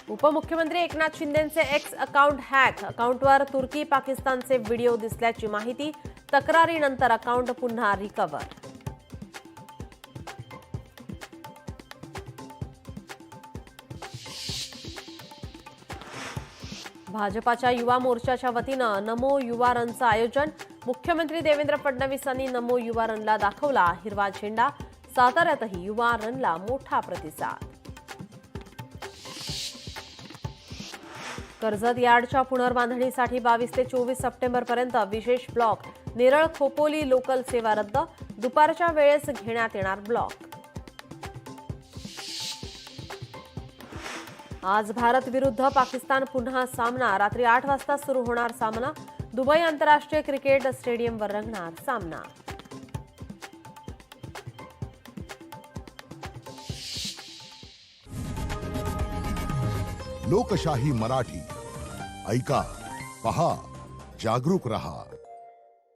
उपमुख्यमंत्री Eknath शिंदेंचे x account hack. अकाउंटवर तुर्की पाकिस्तानचे व्हिडिओ दिसल्याची माहिती. तक्रारीनंतर अकाउंट पुन्हा रिकव्हर. भाजपाच्या युवा मोर्चाच्या वतीनं नमो युवा रनचं आयोजन. मुख्यमंत्री देवेंद्र फडणवीसांनी नमो युवा रनला दाखवला हिरवा झेंडा. साताऱ्यातही युवा रनला मोठा प्रतिसाद. कर्जत यार्डच्या पुनर्बांधणीसाठी 22 ते 24 सप्टेंबरपर्यंत विशेष ब्लॉक. नेरळ खोपोली लोकल सेवा रद्द. दुपारच्या वेळेस घेण्यात येणार ब्लॉक. आज भारत विरुद्ध पाकिस्तान पुन्हा सामना. रात्री 8 वाजता सुरू होणार सामना. दुबई आंतरराष्ट्रीय क्रिकेट स्टेडियमवर रंगणार सामना. लोकशाही मराठी ऐका, पहा, जागरूक रहा.